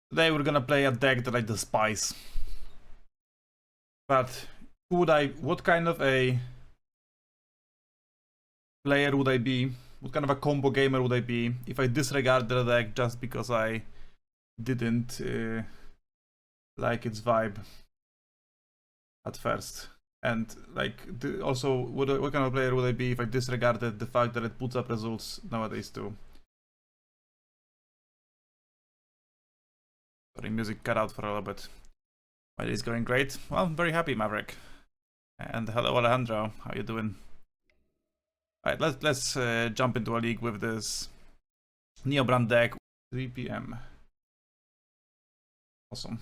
Today we're gonna play a deck that I despise. But what kind of a player would I be? What kind of a combo gamer would I be if I disregard the deck just because I didn't like its vibe at first? And like, also, what kind of player would I be if I disregarded the fact that it puts up results nowadays too? Sorry, music cut out for a little bit. My day is going great. Well, I'm very happy, Maverick. And hello, Alejandro. How you doing? Alright, let's jump into a league with this Neobrand deck. 3 PM. Awesome.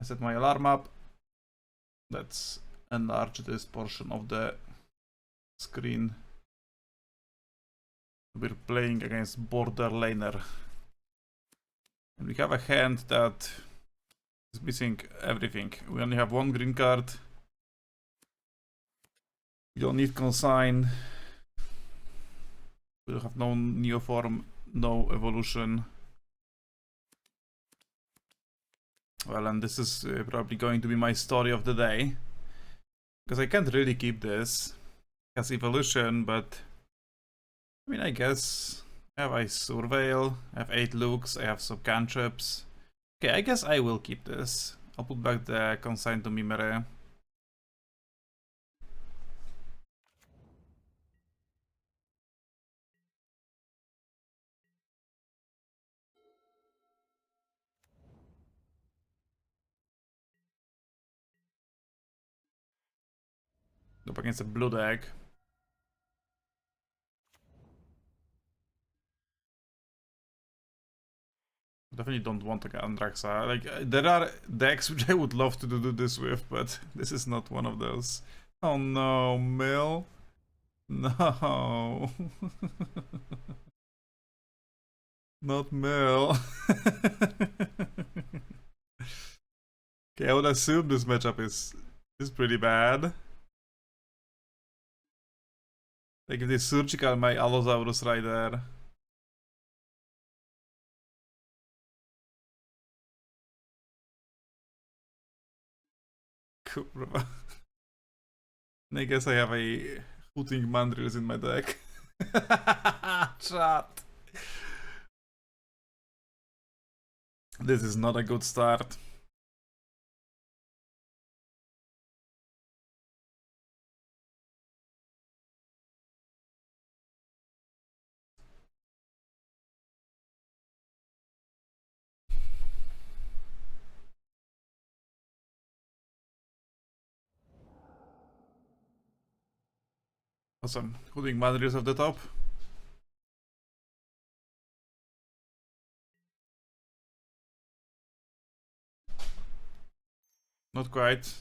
I set my alarm up. Let's enlarge this portion of the screen. We're playing against Border Laner. And we have a hand that is missing everything. We only have one green card. We don't need consign. We don't have no Neoform, no evolution. Well, and this is probably going to be my story of the day. Because I can't really keep this as evolution, but I mean, I guess I have Ice Surveil, I have 8 looks, I have some cantrips. Okay, I guess I will keep this. I'll put back the consign to Mimere. Up against a blue deck. Definitely don't want like Andraxa. Like, there are decks which I would love to do this with, but this is not one of those. Oh no, Mill. No. Not Mill. Okay, I would assume this matchup is pretty bad. Like, if they surgical my Allosaurus right there. Kurwa. And I guess I have a Hooting Mandrills in my deck. Chat. This is not a good start. Awesome. Hooting Mandrills at the top. Not quite.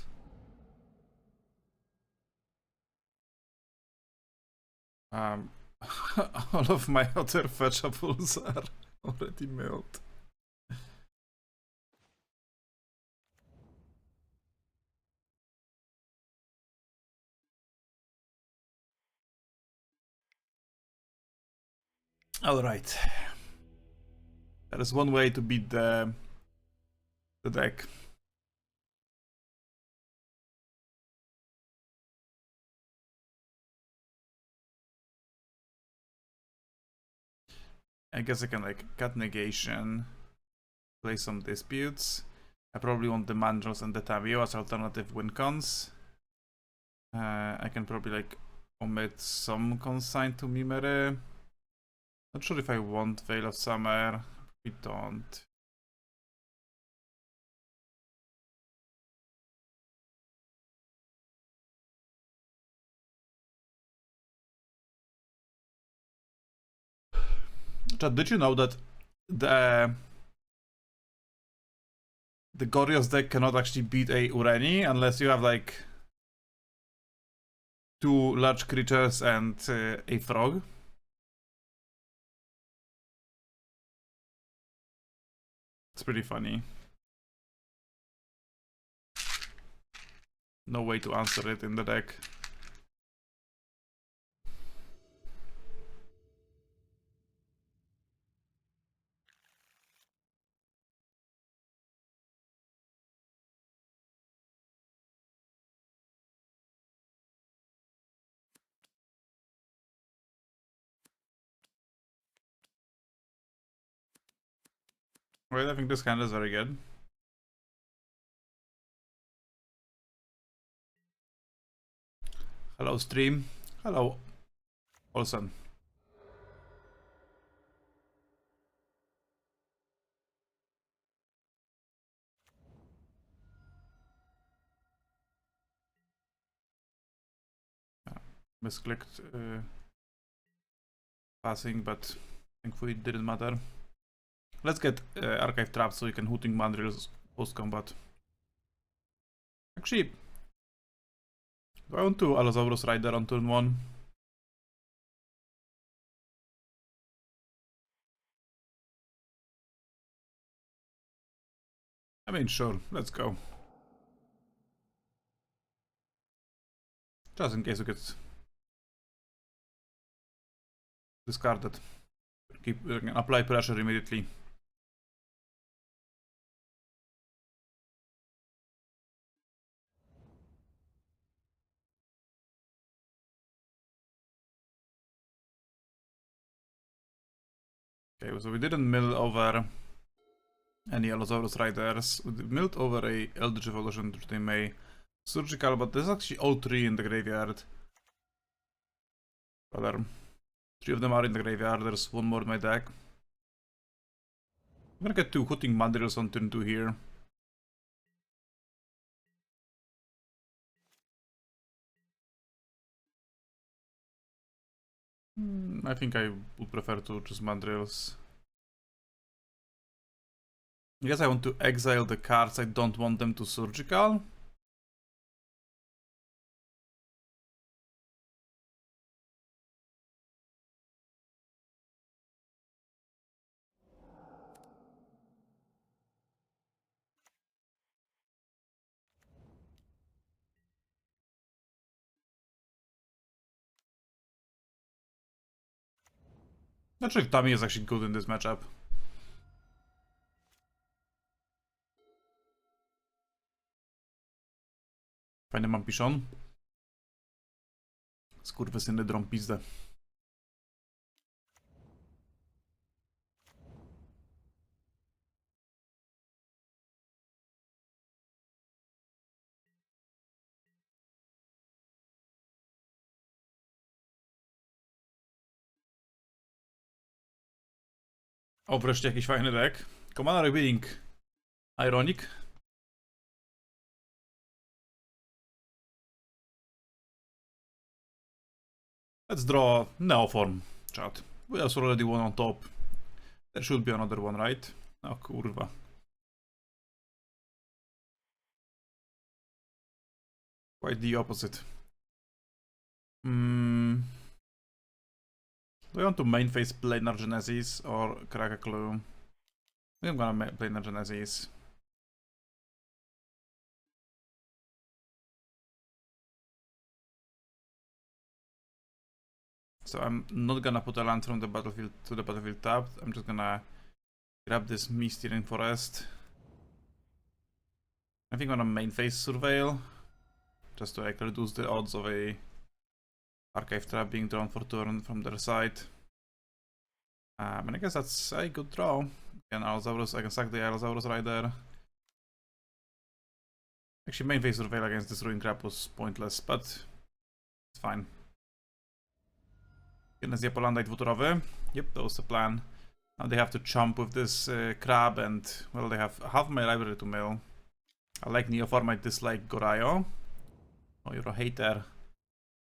All of my other fetchables are already milled. Alright. There is one way to beat the deck. I guess I can like cut negation, play some disputes. I probably want the Mandrills and the Tavio as alternative win cons. I can probably like omit some consign to Mimere. Not sure if I want Veil of Summer. We don't. Chad, did you know that the Goryo's deck cannot actually beat a Ureni unless you have like 2 large creatures and a frog? It's pretty funny. No way to answer it in the deck. Well, I think this hand is very good. Hello, stream. Hello, Olsen. Misclicked passing, but thankfully it didn't matter. Let's get archive traps so we can hooting mandrills post combat. Actually, do I want to Allosaurus Rider on turn 1? I mean, sure, let's go. Just in case it gets discarded. Keep apply pressure immediately. Okay, so we didn't mill over any Allosaurus Riders. We milled over a Eldritch Evolution which they may surgical, but there's actually all 3 in the graveyard. Rather, 3 of them are in the graveyard. There's 1 more in my deck. I'm gonna get 2 hooting mandrills on turn 2 here. I think I would prefer to choose mandrills. I guess I want to exile the cards I don't want them to surgical. Not sure if Tommy is actually good in this matchup. Fajny mam piszon. Skurwysyny drą pizdę. O, wreszcie jakiś fajny deck. Commander Revealing Ironic. Let's draw Neoform, chat. We also already one on top. There should be another one, right? Oh, kurwa. Quite the opposite. Do I want to main phase Planar Genesis or crack a clue? I think I'm gonna Planar Genesis. So I'm not gonna put a land from the battlefield to the battlefield tapped. I'm just gonna grab this Misty Rainforest. I think I'm gonna main phase Surveil, just to like reduce the odds of a archive trap being drawn for turn from their side. And I guess that's a good draw. Allosaurus, I can sack the Allosaurus Rider. Actually, main phase Surveil against this Ruin Crab was pointless, but it's fine. Genezja Polandite dwuturowy. Yep, that was the plan. Now they have to chomp with this crab, and well, they have half my library to mill. I like Neoform, I dislike Gorayo. Oh, you're a hater.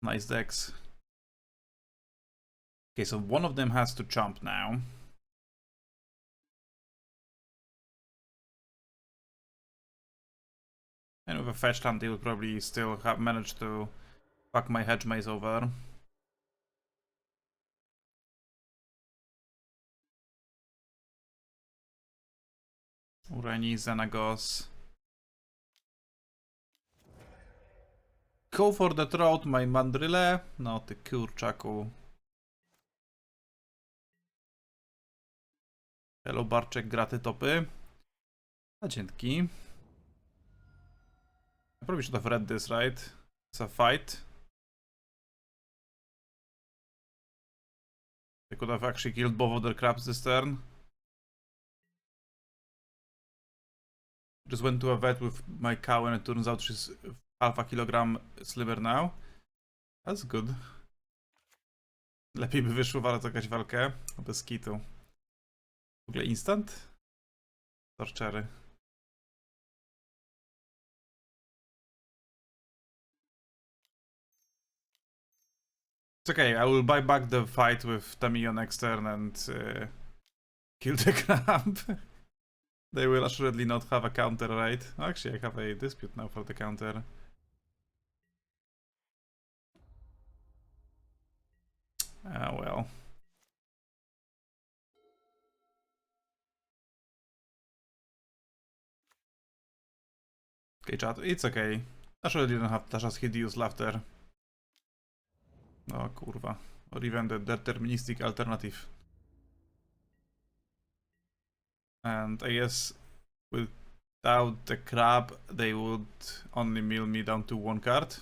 Nice decks. Okay, so one of them has to chomp now. And with a fetch land, they will probably still have managed to fuck my hedge maze over. Urani, Xenagos. Go for the throat, my mandryle. No, ty kurczaku. Hello, Barczek, graty topy. A dzięki. I probably should have read this, right? It's a fight. They could have actually killed both of their crabs this turn. Just went to a vet with my cow and it turns out she's half a kilogram slimmer now. That's good. Lepiej by wyszło walać jakaś walkę. Bez kitu. W ogóle instant? Torczery. It's okay, I will buy back the fight with Tamiyo next turn and kill the crab. They will assuredly not have a counter, right? Actually, I have a dispute now for the counter. Ah, well. Okay, chat, it's okay. Assuredly don't have Tasha's hideous laughter. No, kurwa. Or even the deterministic alternative. And I guess without the crab, they would only mill me down to 1 card.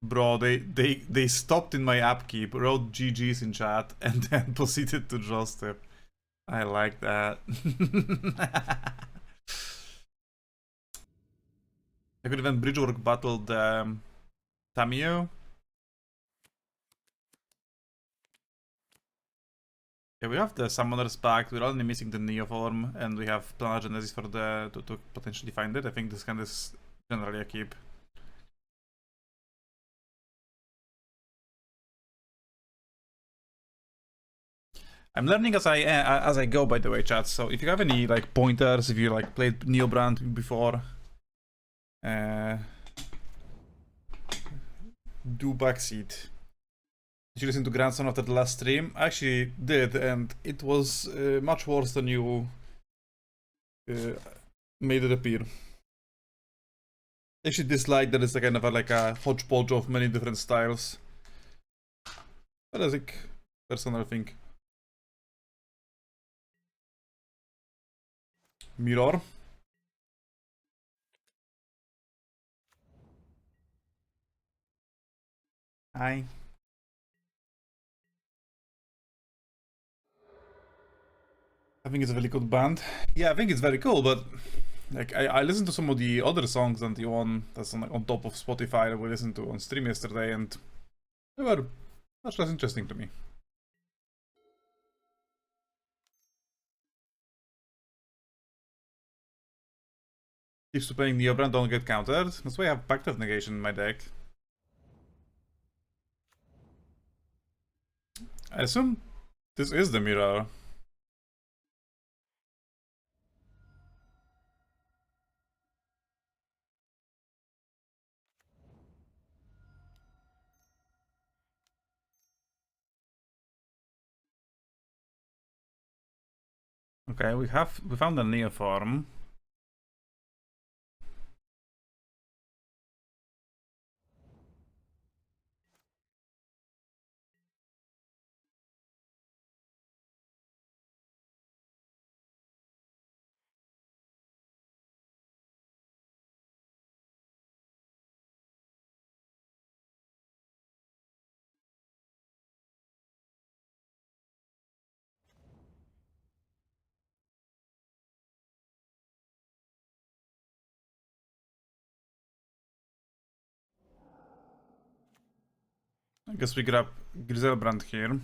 Bro, they stopped in my upkeep, wrote GG's in chat, and then proceeded to draw step. I like that. I could even bridgework battle the Tamiyo. Yeah, we have the Summoner's Pact, we're only missing the Neo form, and we have Planar Genesis for the to potentially find it. I think this hand is generally a keep. I'm learning as I go, by the way, chat. So if you have any like pointers, if you like played Neobrand before, do backseat. Did you listen to Grandson after the last stream? I actually did, and it was much worse than you made it appear. I actually dislike that it's a kind of like a hodgepodge of many different styles. But I think personal thing. Mirror. Hi. I think it's a very good band. Yeah, I think it's very cool, but like I listened to some of the other songs than the one that's on top of Spotify that we listened to on stream yesterday, and they were much less interesting to me. Keeps to playing Neobrand, don't get countered. That's why I have Pact of Negation in my deck. I assume this is the mirror. Okay, we found a Neo form. I guess we grab GRISELBRAND here.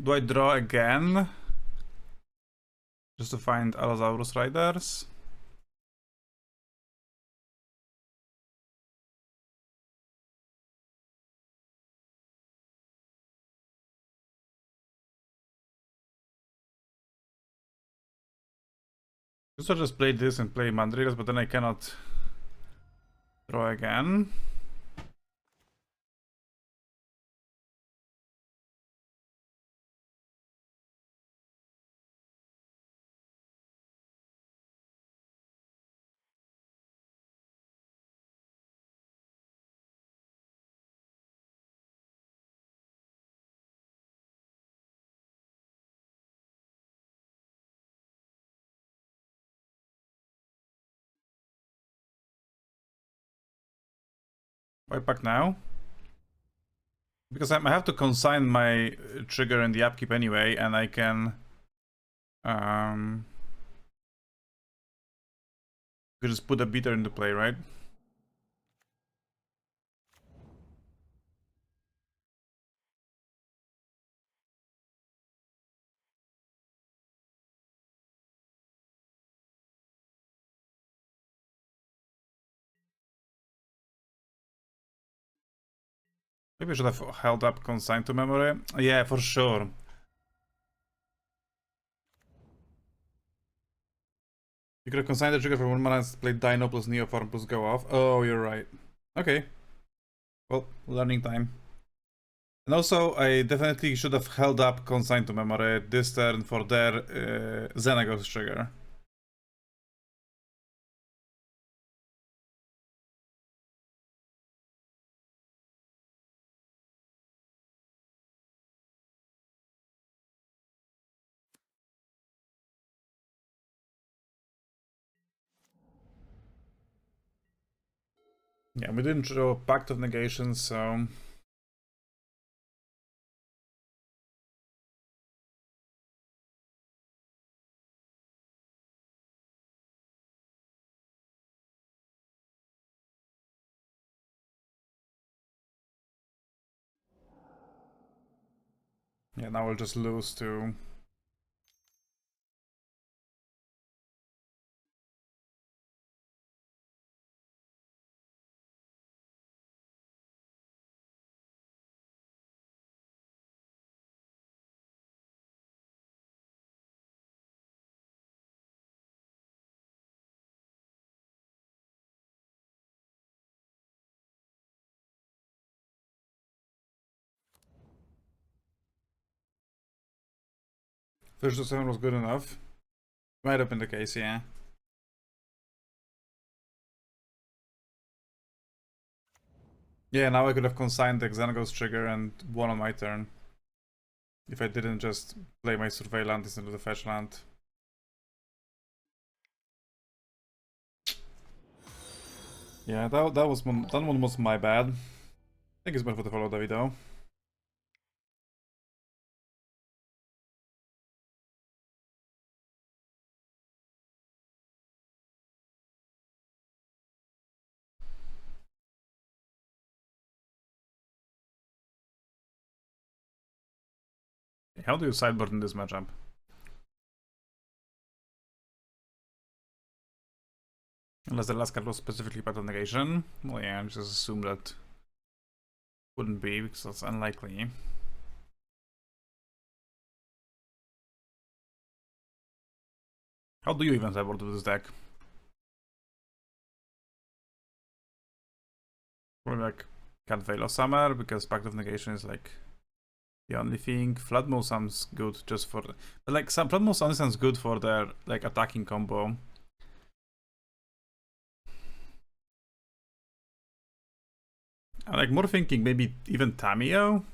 Do I draw again? Just to find Allosaurus Riders? I just play this and play Mandrills, but then I cannot draw again. Why back now? Because I have to consign my trigger in the upkeep anyway, and I can could just put a beater into play, right? Maybe I should have held up consign to memory. Yeah, for sure. You could have consigned the trigger for 1 mana and played Dino plus Neo Farm plus go off. Oh, you're right. Okay. Well, learning time. And also, I definitely should have held up consign to memory this turn for their Xenagos trigger. Yeah, we didn't draw Pact of Negation, so... Yeah, now we'll just lose to... First to 7 was good enough. Might have been the case, yeah. Yeah, now I could have consigned the Xenagos trigger and won on my turn. If I didn't just play my Surveillant instead of the fetch land. Yeah, that one was my bad. I think it's better for the follow, Davido. How do you sideboard in this matchup? Unless the last card was specifically Pact of Negation. Well, yeah, I just assume that wouldn't be, because that's unlikely. How do you even sideboard with this deck? Probably like Cat Veil of Summer, because Pact of Negation is like the only thing. Flood Moon sounds good just for... But like, Flood Moon only sounds good for their like attacking combo. I'm like more thinking maybe even Tamiyo?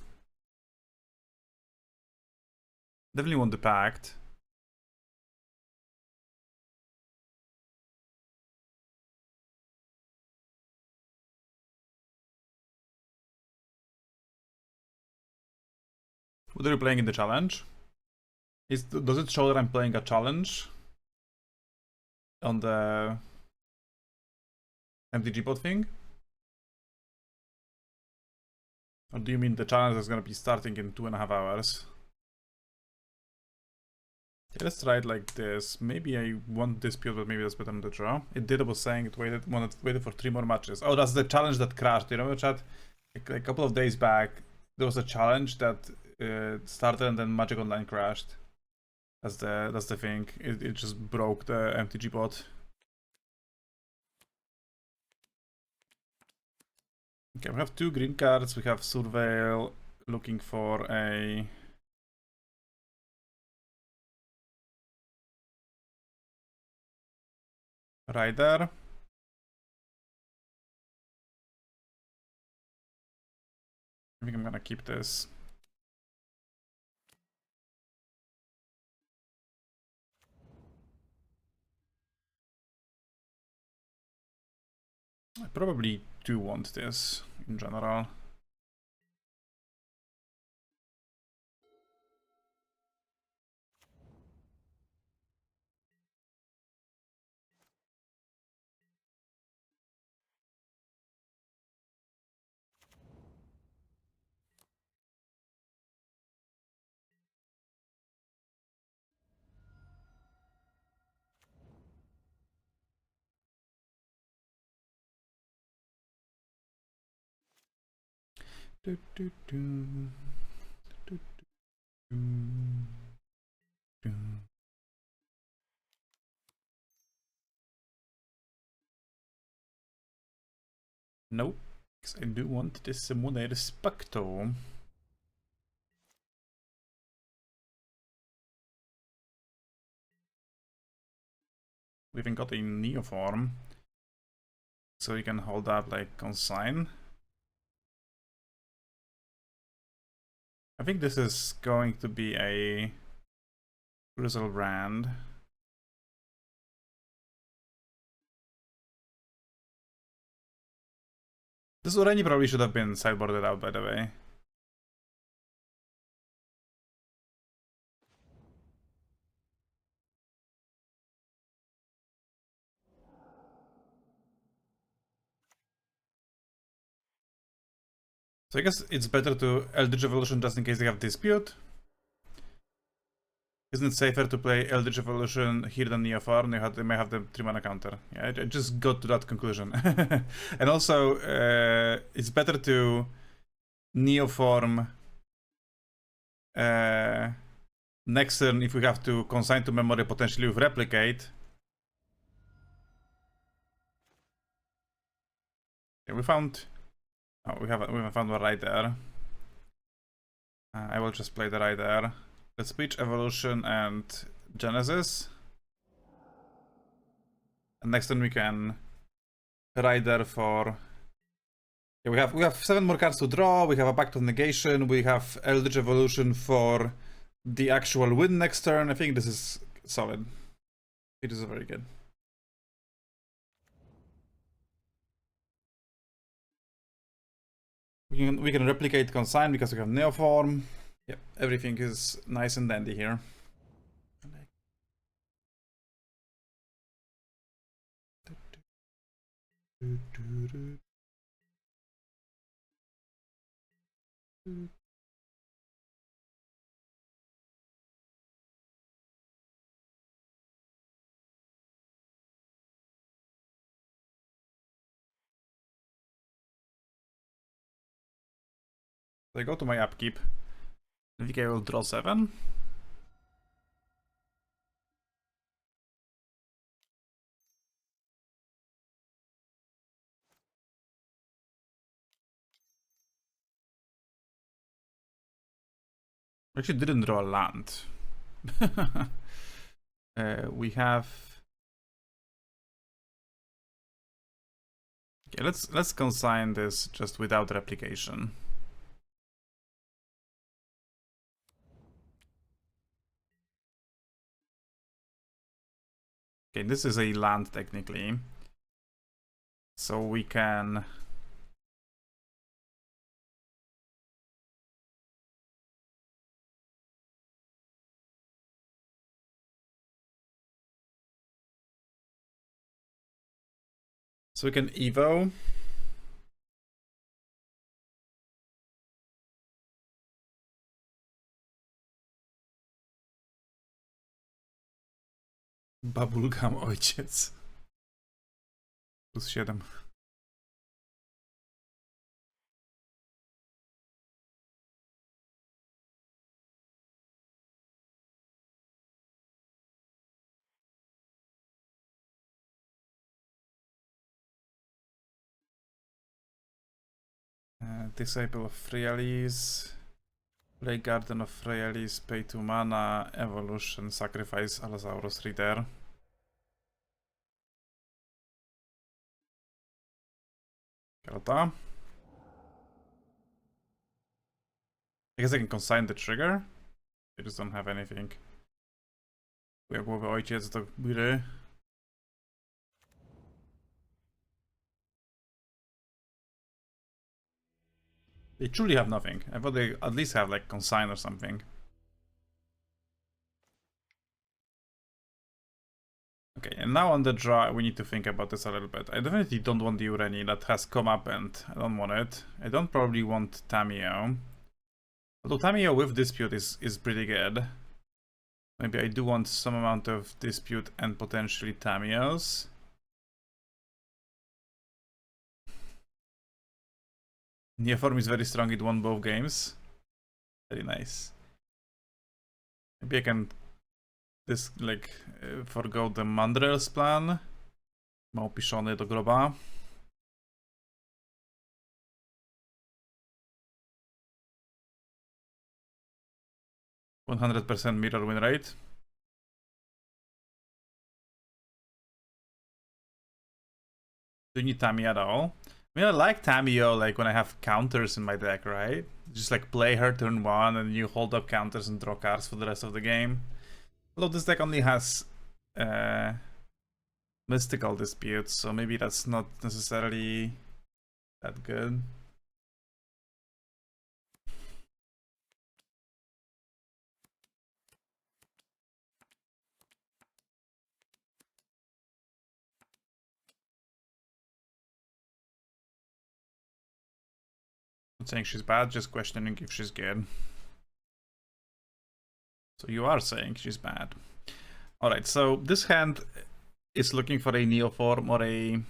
Definitely want the Pact. What are you playing in the challenge? Does it show that I'm playing a challenge? On the MTG pod thing? Or do you mean the challenge is gonna be starting in 2.5 hours? Okay, let's try it like this. Maybe I won't dispute, but maybe that's better than the draw. It did, I was saying it waited for 3 more matches. Oh, that's the challenge that crashed. You remember, chat? Like a couple of days back, there was a challenge that started and then Magic Online crashed. That's the thing. It just broke the MTG bot. Okay, we have 2 green cards. We have Surveil looking for a Rider. I think I'm gonna keep this. I probably do want this in general. Do, do, do. Do, do, do. Nope, because I do want this Simone Respecto. We even got a Neoform, so you can hold up like consign. I think this is going to be a GRISELBRAND. This already probably should have been sideboarded out, by the way. So I guess it's better to Eldritch Evolution just in case they have Dispute. Isn't it safer to play Eldritch Evolution here than Neoform? They may have the 3-mana counter. Yeah, I just got to that conclusion. And also, it's better to Neoform next turn if we have to consign to memory potentially with Replicate. Yeah, we found... Oh, we haven't found one right there. I will just play the right there. Let's Speech, Evolution, and Genesis. And next turn we can Rider for... Yeah, we have 7 more cards to draw, we have a Pact of Negation, we have Eldritch Evolution for the actual win next turn. I think this is solid. It is very good. We can replicate Consign because we have Neoform. Yep, everything is nice and dandy here. So I go to my upkeep. I think I will draw 7. Actually didn't draw a land. We have... Okay, let's consign this just without replication. Okay, this is a land technically. So we can... So we can Evo. Bubblegum ojciec. +7. Disciple of Freyalis. Play Garden of Freyalis, pay 2 mana, Evolution, sacrifice Allosaurus Reader. Karta. I guess I can consign the trigger. I just don't have anything. Jak głowy ojciec do gry. They truly have nothing. I thought they at least have like consign or something. Okay, and now on the draw, we need to think about this a little bit. I definitely don't want the Ureni that has come up, and I don't want it. I don't probably want Tamiyo. Although Tamiyo with Dispute is pretty good. Maybe I do want some amount of Dispute and potentially Tamiyos. Neoform is very strong, it won both games. Very nice. Maybe I can forgo the Mandrel's plan. Ma opiszony do groba. %100% mirror win rate. Do you need Tammy at all? I mean, I like Tamio like when I have counters in my deck, right? Just like play her turn 1 and you hold up counters and draw cards for the rest of the game. Although this deck only has mystical disputes, so maybe that's not necessarily that good. Not saying she's bad, just questioning if she's good. So you are saying she's bad. Alright, so this hand is looking for a Neoform or a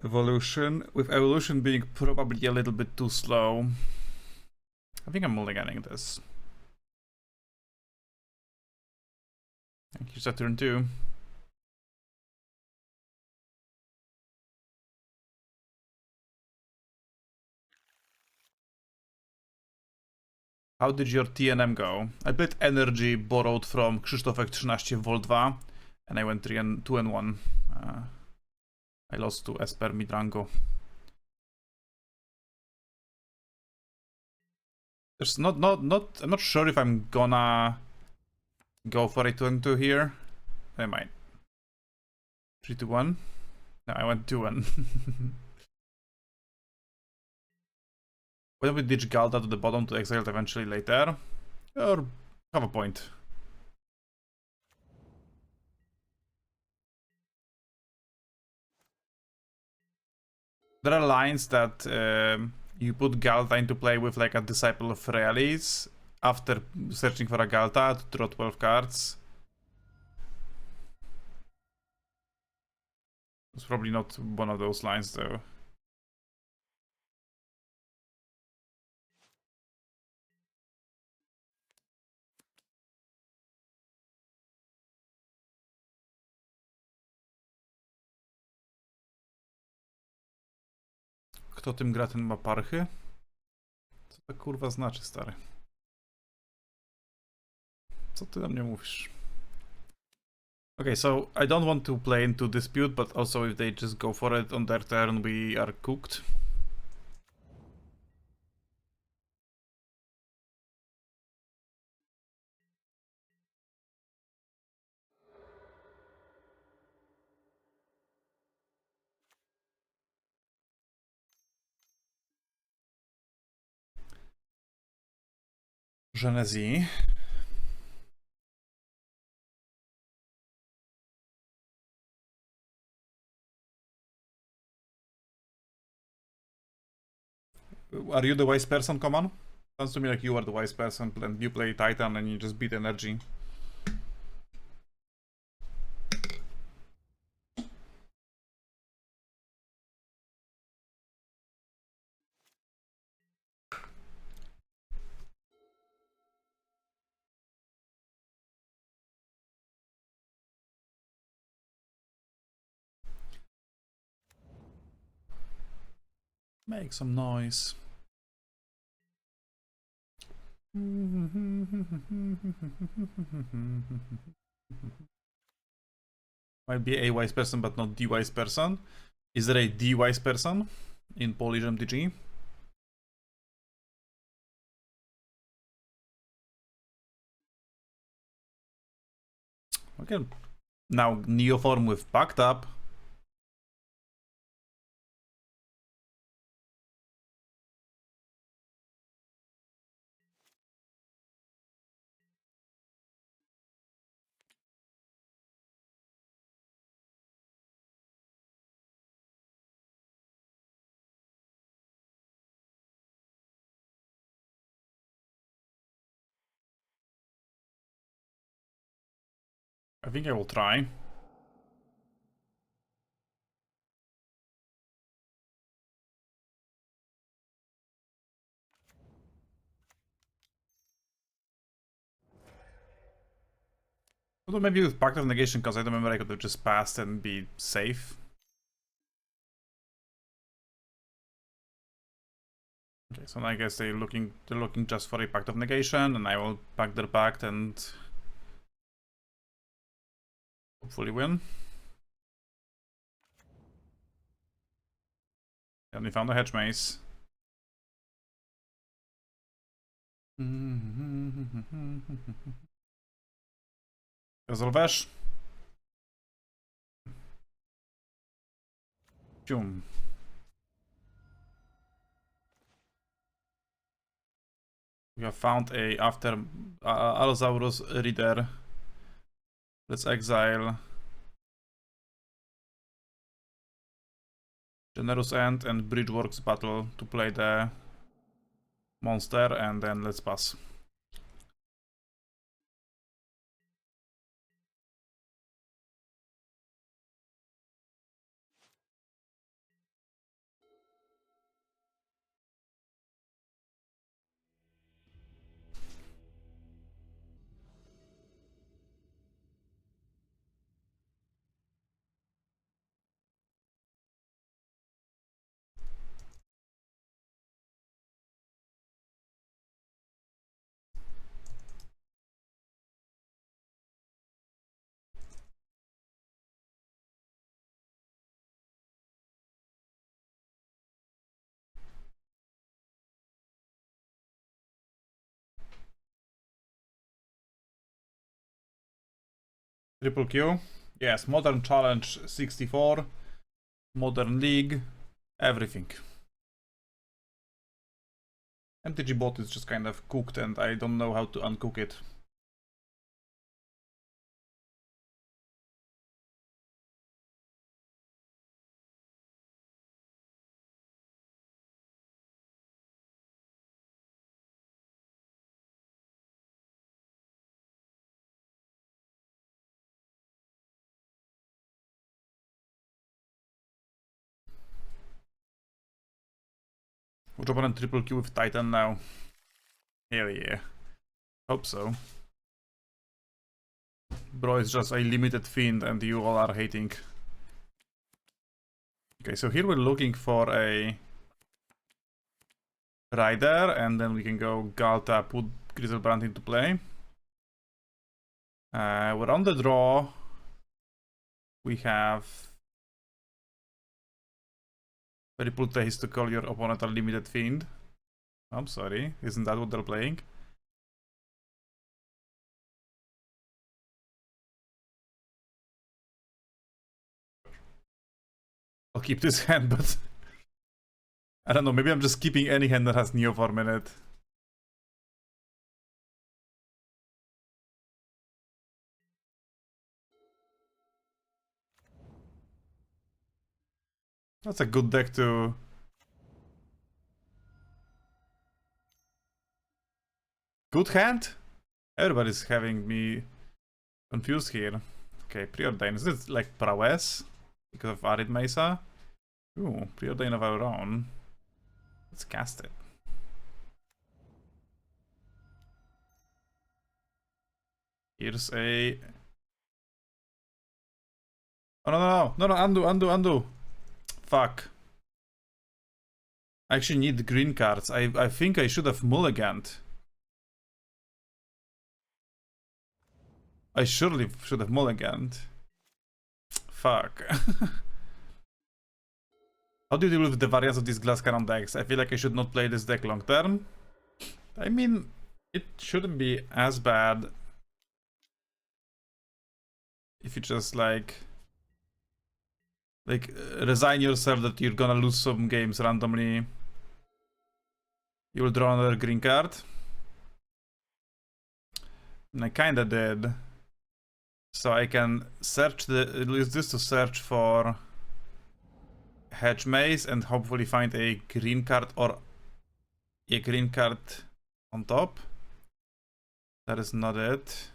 Evolution, with Evolution being probably a little bit too slow. I think I'm mulliganing this. Thank you, Saturn 2. How did your TNM go? I played Energy borrowed from Krzysztofek 13 Vol 2 and I went 2-1. I lost to Esper Midrango. There's I'm not sure if I'm gonna go for a 2-2 here. I might. 3-1. No, I went 2-1. Why don't we ditch Galta to the bottom to exile it eventually later? Or have a point. There are lines that you put Galta into play with like a Disciple of Realis after searching for a Galta to draw 12 cards. It's probably not one of those lines though. Kto tym gra, ten ma parchy? Co to kurwa znaczy, stary? Co ty na mnie mówisz? Okay, so I don't want to play into dispute, but also if they just go for it on their turn, we are cooked. Genesi. Are you the wise person, Common? Sounds to me like you are the wise person, and you play Titan and you just beat Energy. Make some noise. Might be a wise person, but not the wise person. Is there a the wise person in Polish MTG? Okay. Now Neoform with Packed Up. I think I will try. Although maybe with Pact of Negation, because I remember I could have just passed and be safe. Okay, so I guess they're looking just for a Pact of Negation, and I will pack their pact and hopefully win. And we found a Hedge Maze. Resolveš? Boom. We have found a after Allosaurus Reader. Let's exile Generous End and Bridgeworks Battle to play the monster, and then let's pass. Triple Q. Yes, Modern Challenge 64. Modern League. Everything. MTG bot is just kind of cooked and I don't know how to uncook it. Which opponent triple Q with Titan now? Hell yeah. Hope so. Bro is just a limited fiend and you all are hating. Okay, so here we're looking for a Rider, and then we can go Galta, put GRISELBRAND into play. We're on the draw. We have very put haste to call your opponent a limited fiend. I'm sorry, isn't that what they're playing? I'll keep this hand, but I don't know, maybe I'm just keeping any hand that has Neo for a minute. That's a good deck to... Good hand? Everybody's having me confused here. Okay, Preordain. Is this like prowess? Because of Arid Mesa? Ooh, Preordain of our own. Let's cast it. Here's a... Oh, no, undo. Fuck. I actually need green cards. I think I should have mulliganed. I surely should have mulliganed. Fuck. How do you deal with the variance of these glass cannon decks? I feel like I should not play this deck long term. I mean, it shouldn't be as bad if you just like resign yourself that you're gonna lose some games randomly. You will draw another green card. And I kinda did. So I can use this to search for Hedge Maze and hopefully find a green card or a green card on top. That is not it.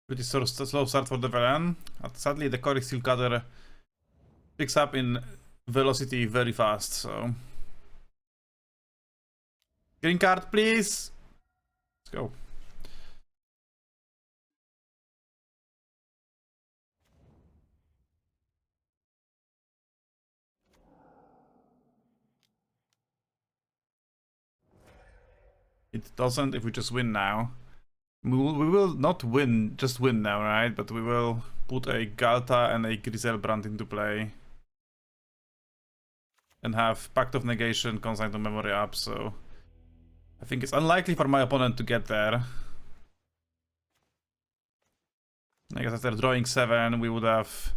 Pretty slow start for the Velen. Sadly, the Coric Steel Cutter picks up in velocity very fast, so... Green card, please! Let's go. It doesn't if we just win now. We will not win, just win now, right? But we will put a Galta and a GRISELBRAND into play. And have Pact of Negation, Consign to Memory up, so... I think it's unlikely for my opponent to get there. I guess after drawing 7, we would have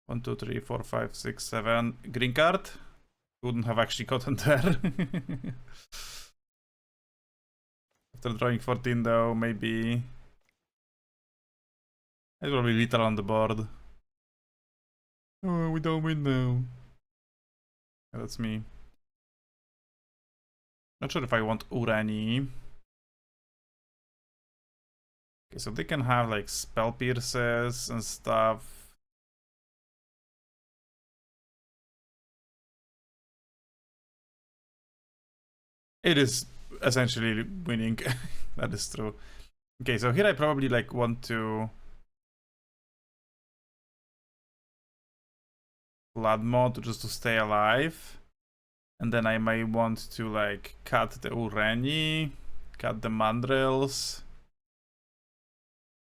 1, 2, 3, 4, 5, 6, 7 green card. Wouldn't have actually gotten there. After drawing 14 though, maybe... It will be lethal on the board. Oh, we don't win now. Yeah, that's me. Not sure if I want Urani. Okay, so they can have like spell pierces and stuff. It is essentially winning. That is true. Okay, so here I probably like want to blood mod just to stay alive. And then I might want to like cut the Urani, cut the Mandrills.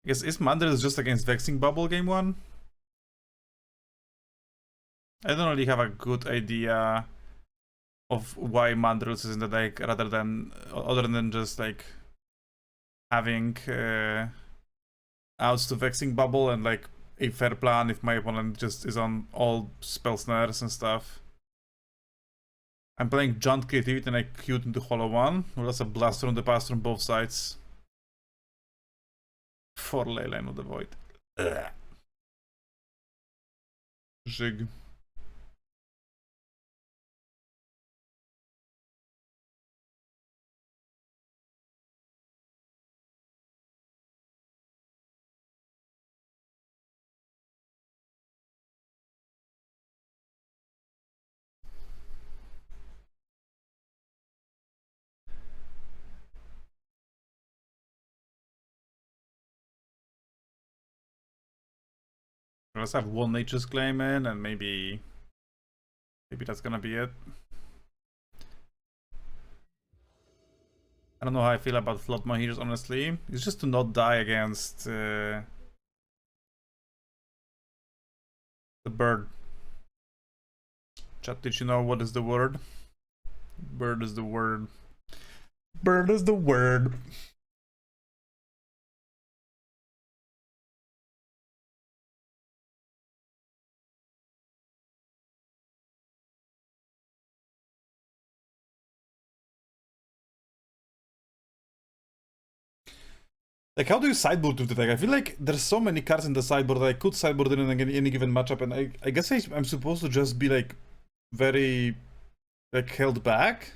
I guess is Mandrills just against Vexing Bubble game 1? I don't really have a good idea of why Mandrills is in the deck rather than other than just like having outs to Vexing Bubble and like a fair plan if my opponent just is on all spell snares and stuff. I'm playing Jaunt Creativity and I queued into Hollow 1. Well, that's a blast from the past from both sides. For Leyline of the Void. Ugh. Zhig. Let's have one Nature's Claim in and maybe that's gonna be it. I don't know how I feel about Flood My Heroes, honestly. It's just to not die against the bird. Chat, did you know what is the word? Bird is the word. Bird is the word. Like, how do you sideboard with the deck? I feel like there's so many cards in the sideboard that I could sideboard in any given matchup, and I guess I'm supposed to just be like very like held back,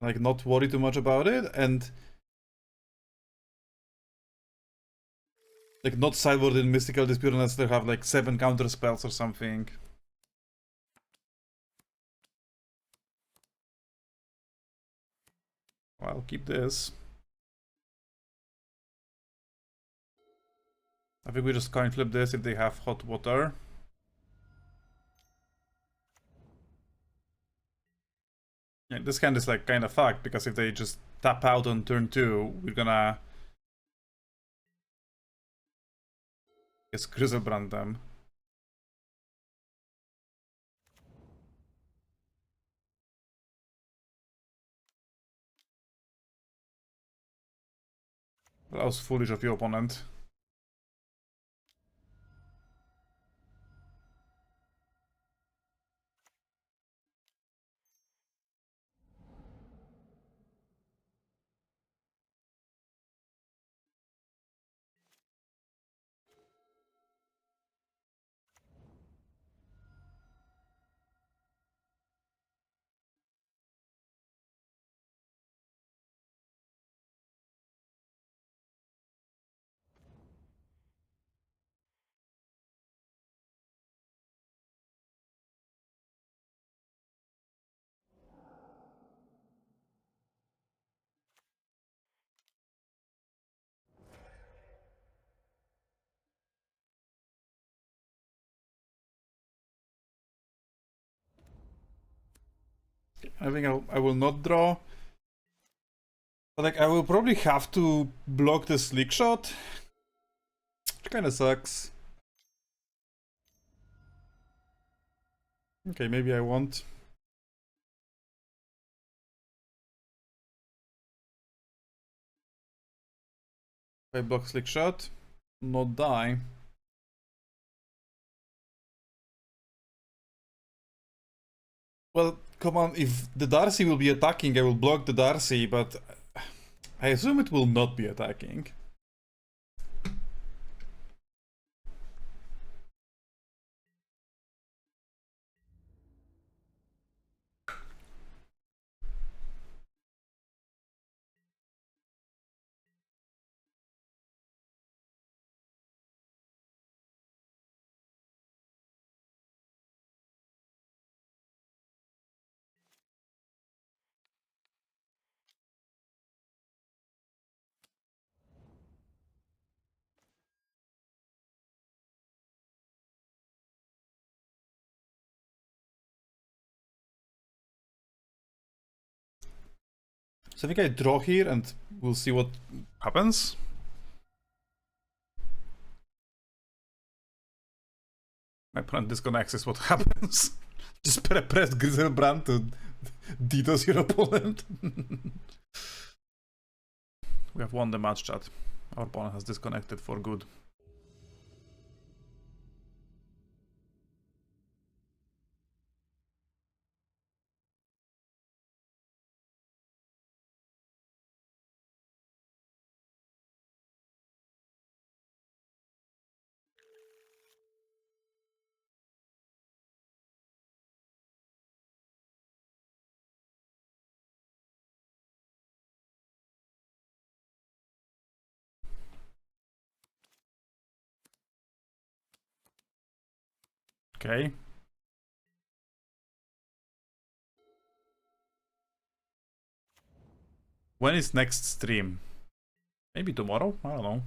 like not worry too much about it, and like not sideboard in Mystical Dispute unless they have like 7 counter spells or something. Well, I'll keep this. I think we just coin flip this if they have hot water. Yeah, this hand is like kind of fucked because if they just tap out on turn 2, we're gonna just GRISELBRAND them. That was foolish of your opponent. I think I will not draw. But like I will probably have to block the slick shot. Which kinda sucks. Okay, maybe I won't. If I block slick shot, not die. Well, come on, if the Darcy will be attacking, I will block the Darcy, but I assume it will not be attacking. So I think I draw here and we'll see what happens. My opponent disconnects is what happens. Just press GRISELBRAND to DDoS your opponent. We have won the match, chat. Our opponent has disconnected for good. Okay. When is next stream? Maybe tomorrow? I don't know.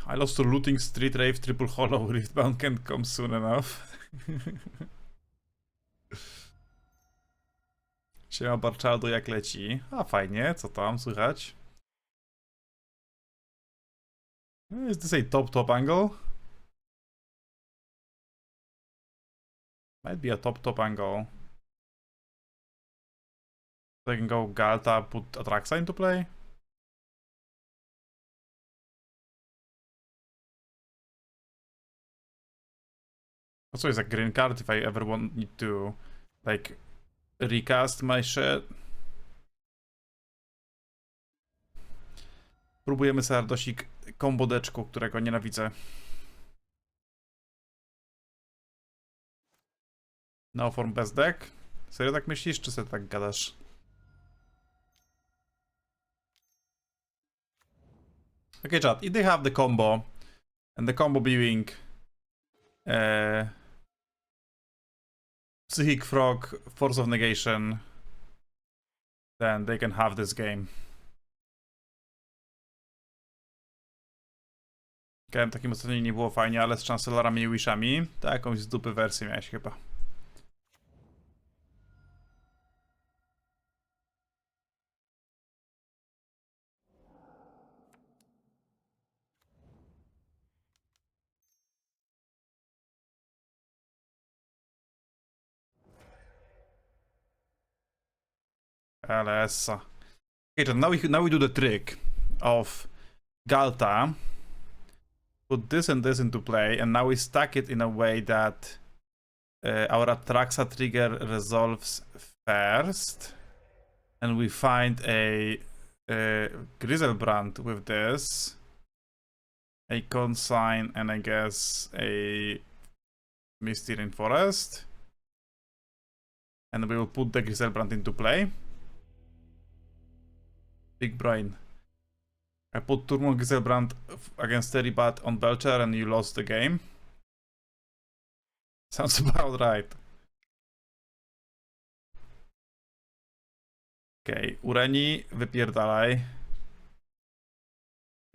I lost to looting, street rave, triple hollow, riftbound can't come soon enough. Siema Barczaldo, jak leci? A fajnie, co tam słychać? Is this a top angle? Might be a top angle. So I can go Galta, put Atraxa into play. Also, it's a green card if I ever need to, like, recast my shit. Próbujemy Sardosik kombodeczku, którego nienawidzę. No form best deck? Serio tak myślisz, czy sobie tak gadasz? Okay, chat, if they have the combo, and the combo being Psychic Frog, Force of Negation, then they can have this game. Takim ostatnio nie było fajnie, ale z Chancelorami i Wishami. To jakąś z dupy wersję miałeś chyba. LS. Okay, now we do the trick of Galta. Put this and this into play, and now we stack it in a way that our Atraxa trigger resolves first, and we find a GRISELBRAND with this, a Consign, and I guess a Misty Rainforest, and we will put the GRISELBRAND into play. Big brain. I put Turmo GRISELBRAND against Teribat on Belcher and you lost the game. Sounds about right. Okej, Ureni, wypierdalaj.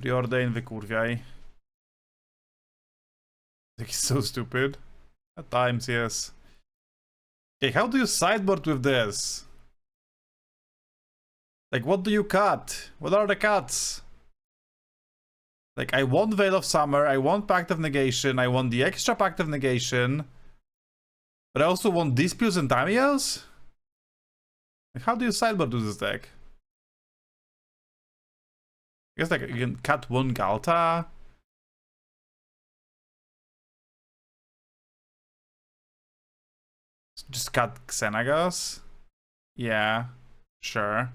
Preordain, wykurwiaj. He's so stupid. At times, yes. Okay, how do you sideboard with this? Like, what do you cut? What are the cuts? Like, I want Veil of Summer, I want Pact of Negation, I want the extra Pact of Negation, but I also want Disputes and Tamios? Like, how do you sideboard with this deck? I guess, like, you can cut one Galta. Just cut Xenagos. Yeah, sure.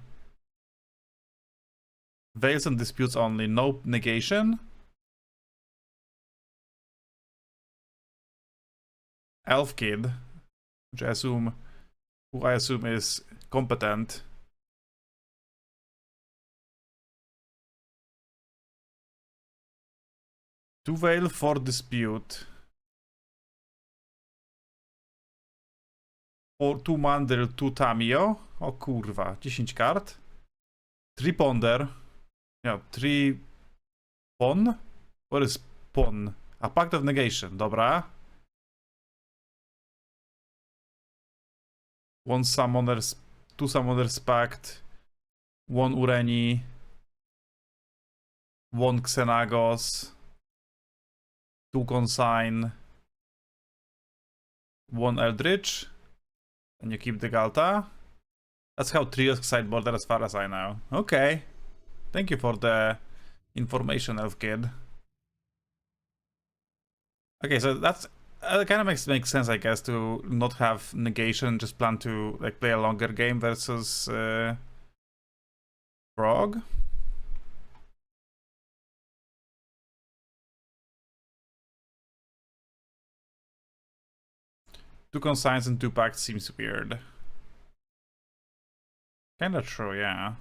Veils and Disputes only, no negation. Elf Kid, which I assume is competent. Two Veil, 4 Dispute. 2 Mandrill, 2 Tamio. O kurwa, 10 kart. 3 Ponder. Yeah, 3 Pon? What is Pon? A Pact of Negation, dobra. 1 Summoners, 2 Summoners Pact. 1 Ureni. 1 Xenagos. 2 Consign. 1 Eldritch. And you keep the Galta. That's how trios sideboarder as far as I know. Okay. Thank you for the information, Elf Kid. Okay, so that's kind of makes sense, I guess, to not have negation, just plan to like play a longer game versus Frog. Two consigns and 2 pacts seems weird. Kinda true, yeah.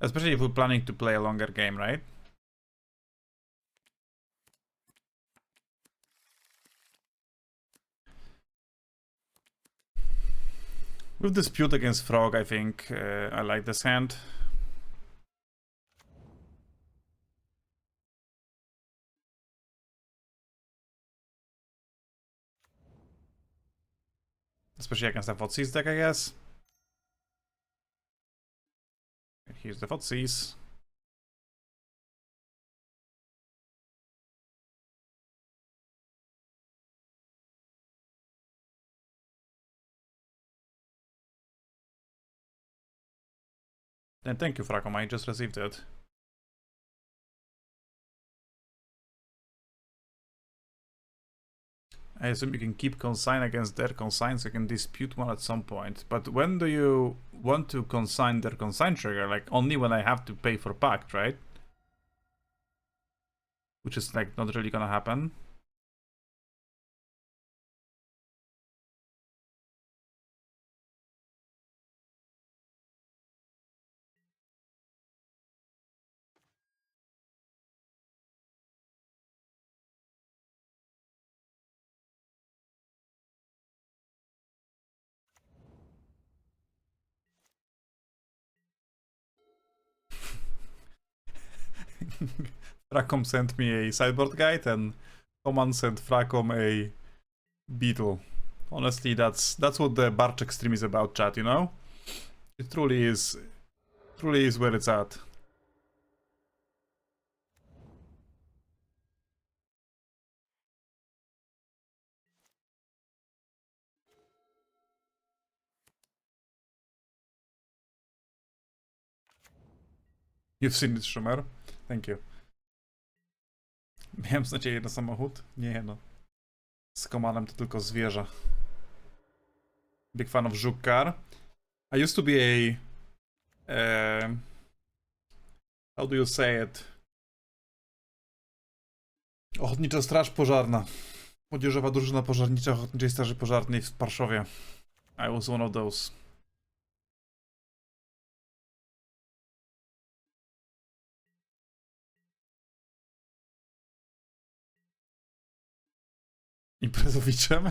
Especially if we're planning to play a longer game, right? With Dispute against Frog, I think I like this hand. Especially against the Fotseas deck, I guess. Here's the Fotseas. And thank you, Fracom, I just received it. I assume you can keep consign against their consign, so you can dispute one at some point. But when do you want to consign their consign trigger? Like, only when I have to pay for pact, right? Which is, like, not really gonna happen. Fracom sent me a sideboard guide, and Command sent Fracom a beetle. Honestly, that's what the Barczek stream is about, chat, you know? It truly is where it's at. You've seen it, Schumer? Thank you. Miałem nadzieję na samochód? Nie no. Z Komanem to tylko zwierzę. Big fan of Żuk car. I used to be a... how do you say it? Ochotnicza Straż Pożarna. Młodzieżowa drużyna pożarnicza Ochotniczej Straży Pożarnej w Warszawie. I was one of those. Imprezowiczem?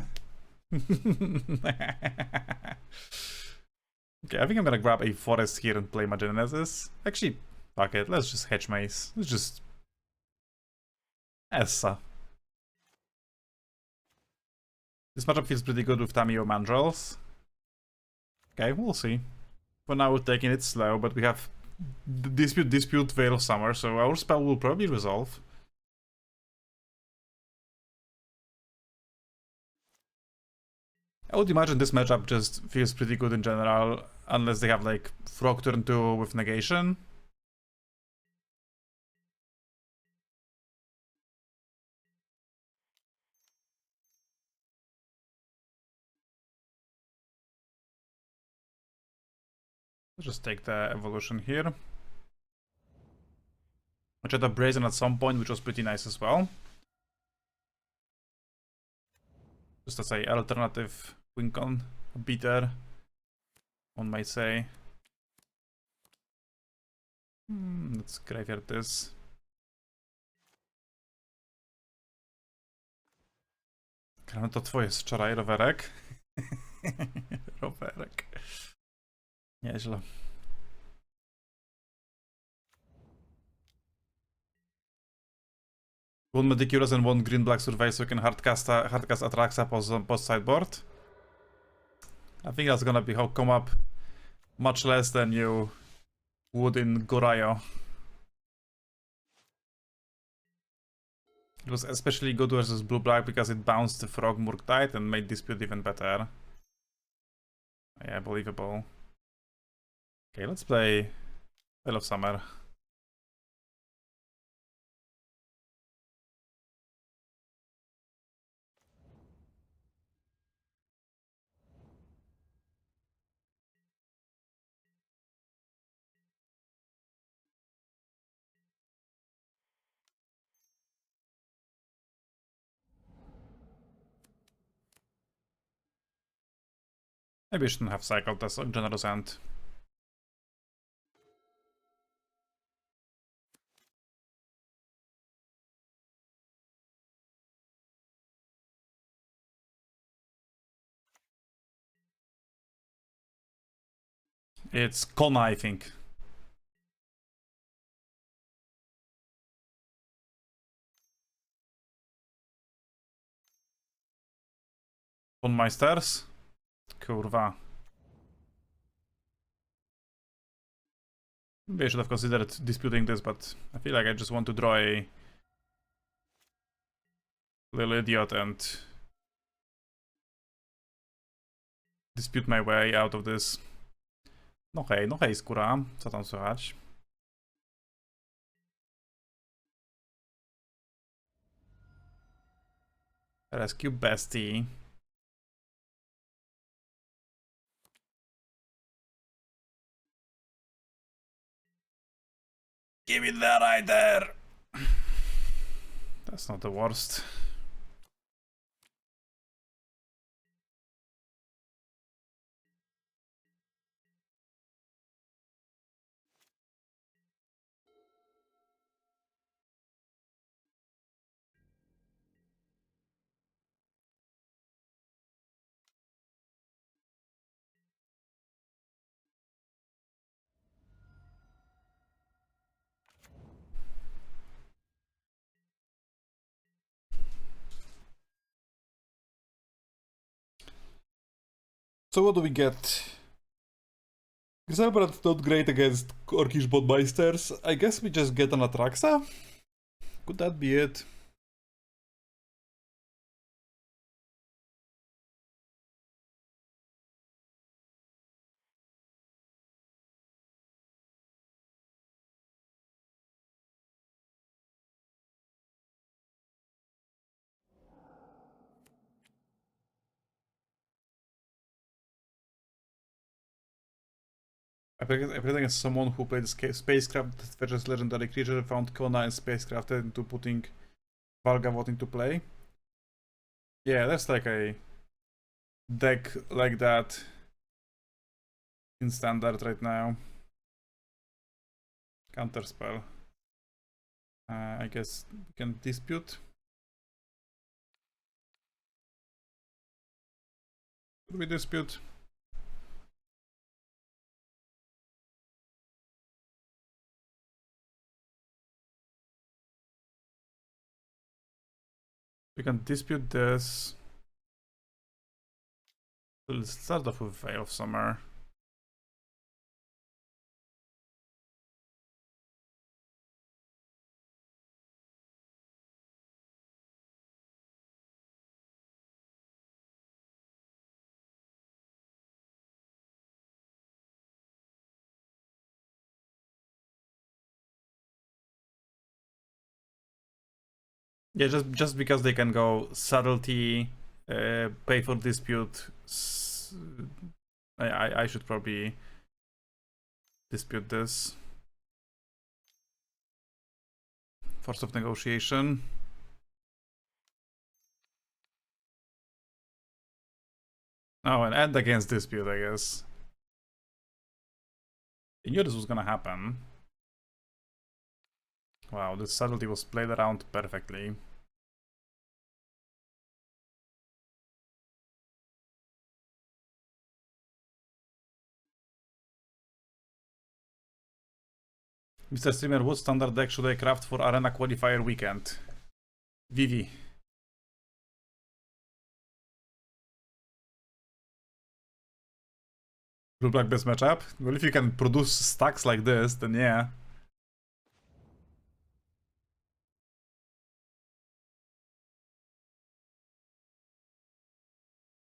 Okay, I think I'm gonna grab a forest here and play my Genesis. Actually, fuck it, let's just hedge maze. Let's just... Essa. This matchup feels pretty good with Tamio Mandrels. Okay, we'll see. For now, we're taking it slow, but we have dispute, Veil of Summer, so our spell will probably resolve. I would imagine this matchup just feels pretty good in general, unless they have like Frog turn 2 with negation. Let's just take the evolution here. I tried a Brazen at some point, which was pretty nice as well. Just as a alternative Wincon beater, one might say. Let's graveyard this. Gramy to twoje z wczoraj, rowerek. Rowerek. Nieźle. One Meticulous and one green-black survey so you can hardcast Atraxa post sideboard. I think that's gonna be how come up much less than you would in Gorayo. It was especially good versus blue-black because it bounced the Frog Murktide and made Dispute even better. Yeah, believable. Okay, let's play Veil of Summer. Maybe I shouldn't have cycled this Generous End. It's Kona, I think. Meisters? Kurwa. Maybe I should have considered disputing this, but I feel like I just want to draw a little idiot and dispute my way out of this. No hej, skóra. Co tam słychać? Rescue Bestie. Give it that right there! That's not the worst. So what do we get? GRISELBRAND not great against Orcish Botmeisters. I guess we just get an Atraxa? Could that be it? I pretend as someone who played Spacecraft that fetches legendary creature, found Kona and Spacecraft into putting Valgavoth into play. Yeah, that's like a deck like that in standard right now. Counterspell. I guess we can dispute. Could we dispute? We can dispute this. Let's start off with Veil of Summer. Yeah, just because they can go subtlety, pay for dispute. I should probably dispute this. Force of negotiation. Oh, and against dispute, I guess. I knew this was gonna happen. Wow, this subtlety was played around perfectly. Mr. Streamer, what standard deck should I craft for Arena Qualifier weekend? Vivi. Blue black best matchup? Well, if you can produce stacks like this, then yeah.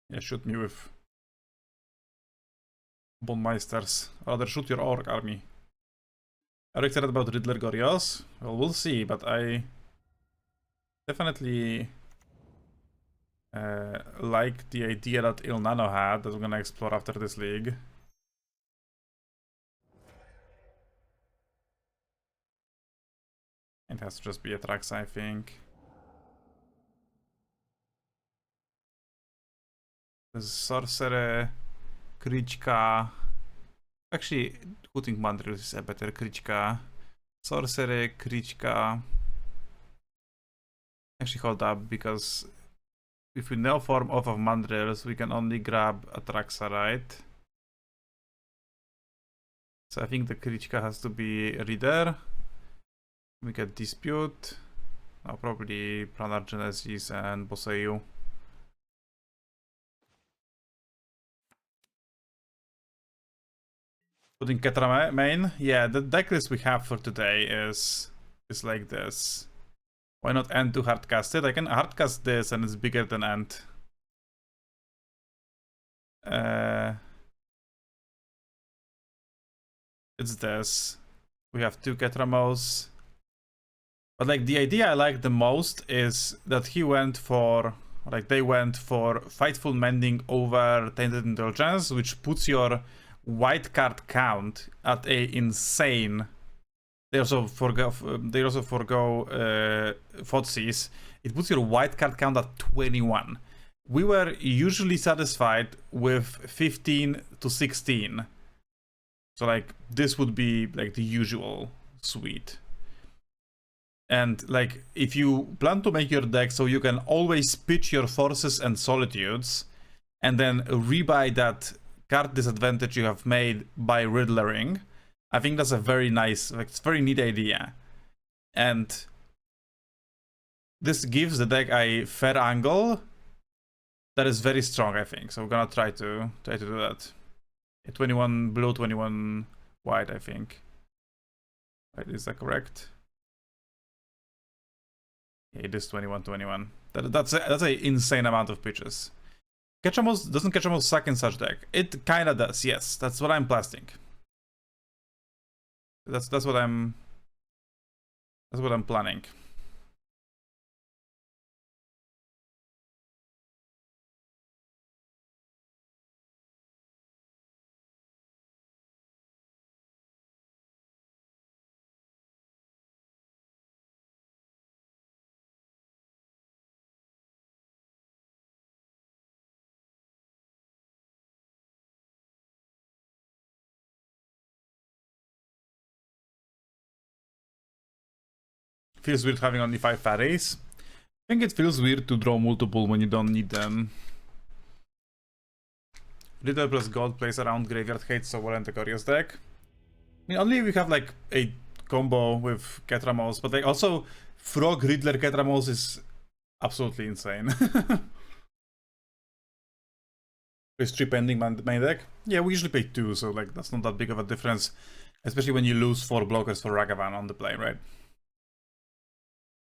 Yeah, shoot me with Bonmeisters. Or rather, shoot your Orc army. Are you excited about Riddler Gorios? Well, we'll see, but I definitely like the idea that Il Nano had that we're gonna explore after this league. It has to just be a Trax, I think. Sorcerer, Krichka. Actually, Hooting Mandrill is a better Krichka. Sorcerer, Krichka. Actually, hold up, because if we now form off of Mandrills, we can only grab Atraxa, right? So I think the Krichka has to be Reader. We get Dispute. Now probably Planar Genesis and Boseiu. Putting Ketra main? Yeah, the deck list we have for today is like this. Why not End to hardcast it? I can hardcast this and it's bigger than End. It's this. We have two Ketramos. But like the idea I like the most is that he went for, like they went for Fightful Mending over Tainted Indulgence, which puts your white card count at a insane. They also forgo Thoughtseize. It puts your white card count at 21. We were usually satisfied with 15 to 16. So like this would be like the usual suite. And like if you plan to make your deck so you can always pitch your forces and solitudes and then rebuy that card disadvantage you have made by Riddlering, I think that's a very nice, like it's a very neat idea. And this gives the deck a fair angle that is very strong, I think. So we're gonna try to do that. 21 blue, 21 white, I think. Right, is that correct? Yeah, it is 21-21. That's an insane amount of pitches. Doesn't Ketchamos suck in such deck? It kinda does, yes. That's what I'm blasting. That's what I'm planning. Feels weird having only 5 fairies. I think it feels weird to draw multiple when you don't need them. Riddle plus Gold plays around Graveyard Hate so well in the Gorios deck. I mean, only if we have like a combo with Ketramos, but like also Frog Riddler Ketramos is absolutely insane. Is 3 pending main deck? Yeah, we usually play 2, so like that's not that big of a difference. Especially when you lose 4 blockers for Ragavan on the play, right?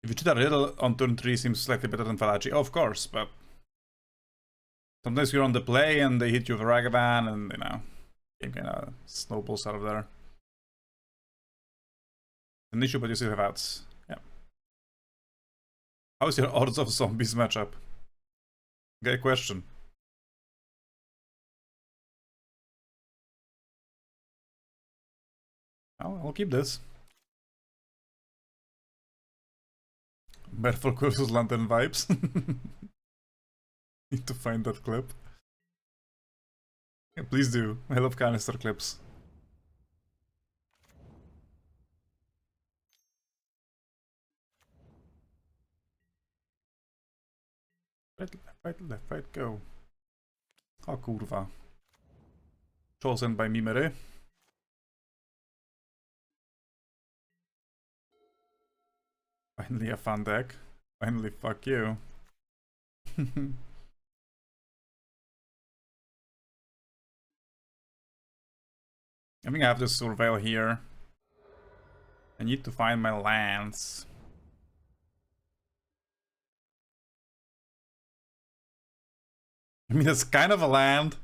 If you cheat a Riddle on turn 3 seems slightly better than Falachi, of course, but sometimes you're on the play and they hit you with a Ragavan and, you know, game kinda snowballs out of there. An issue, but you still have outs. Yeah. How's your odds of zombies matchup? Great question. I'll keep this. Merfolk versus Lantern vibes. Need to find that clip. Yeah, please do. I love canister clips. Left, right, go. O kurwa. Chosen by Mimery. Finally a fun deck. Finally, fuck you. I think I have to surveil here. I need to find my lands. I mean, it's kind of a land.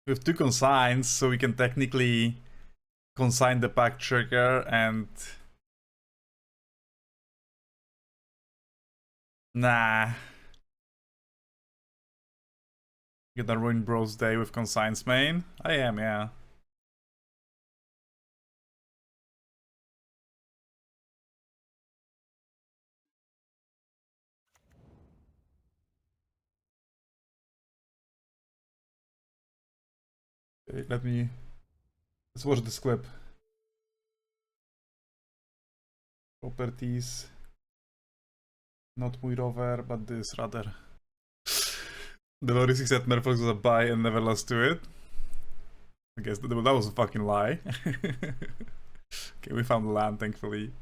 We have two consigns, so we can technically consign the pack trigger and... Nah. You're gonna ruin bro's day with consigns main? I am, yeah. Okay, let's watch this clip. Properties. Not mój rower, but this rather. The Loris said Merfolk was a buy and never lost to it. I guess that was a fucking lie. Okay, we found land, thankfully.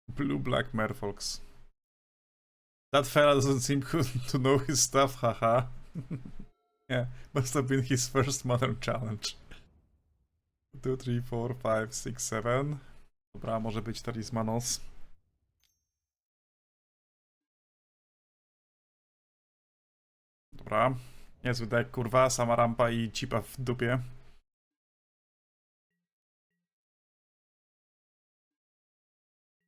Blue-black Merfolks. That fella doesn't seem to know his stuff, haha. Yeah, must have been his first modern challenge. 2, 3, 4, 5, 6, 7. Dobra, może być Talismanos. Dobra. Niezły deck, kurwa. Sama rampa i cipa w dupie.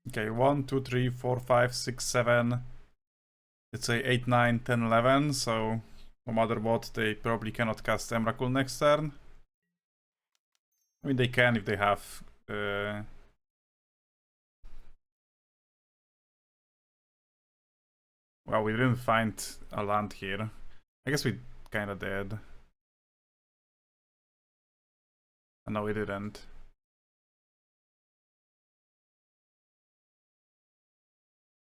Okay, 1, 2, 3, 4, 5, 6, 7. Let's say 8, 9, 10, 11. So, no matter what, they probably cannot cast Emrakul next turn. I mean, they can if they have... Well, we didn't find a land here. I guess we kinda did. No, we didn't.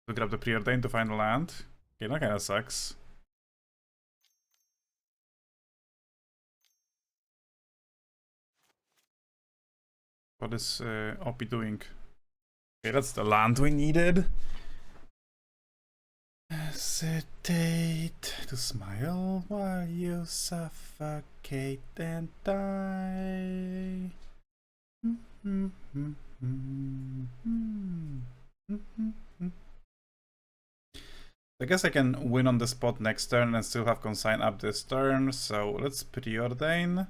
We grab the Preordained to find a land. Okay, that kinda sucks. What is Oppie doing? Okay, that's the land we needed. Hesitate to smile while you suffocate and die. I guess I can win on the spot next turn and still have consign up this turn, so let's preordain.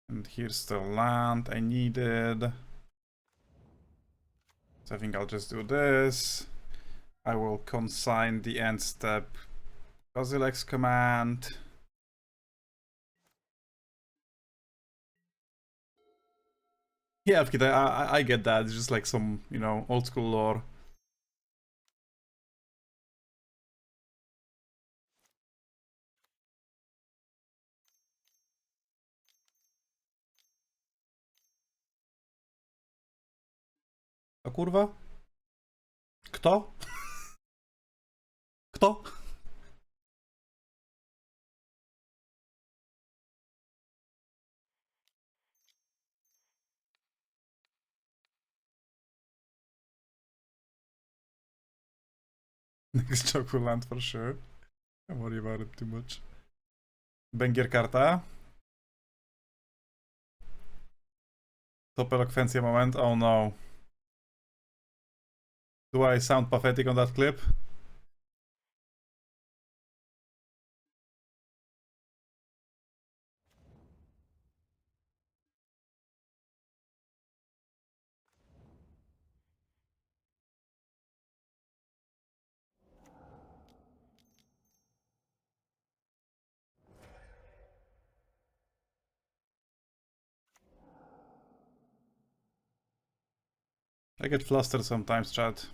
And here's the land I needed. So I think I'll just do this. I will consign the end step Basilex command. Yeah, I get that. It's just like some, you know, old school lore. A kurwa? Kto? Kto? Next joke will land for sure. Don't worry about it too much. Bęgier karta. Top elokwencja moment. Oh no. Do I sound pathetic on that clip? I get flustered sometimes, chat.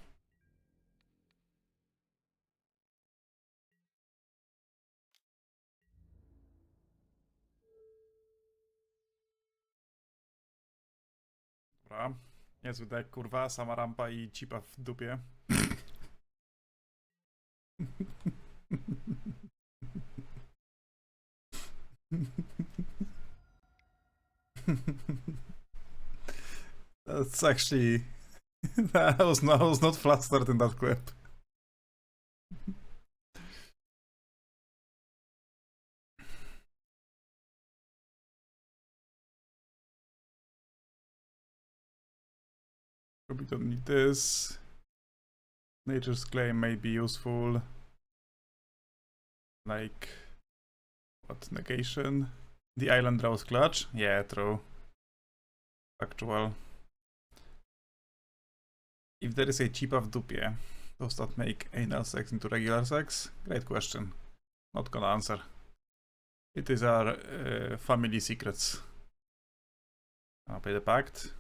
Dobra. Niezły deck, kurwa. Sama rampa i cipa w dupie. That's actually... I was not flustered in that clip. Probably don't need this. Nature's Claim may be useful. Like... What? Negation? The island draws clutch? Yeah, true. Actual. If there is a chipa w dupie, does that make anal sex into regular sex? Great question. Not gonna answer. It is our family secrets. I'll pay the pact.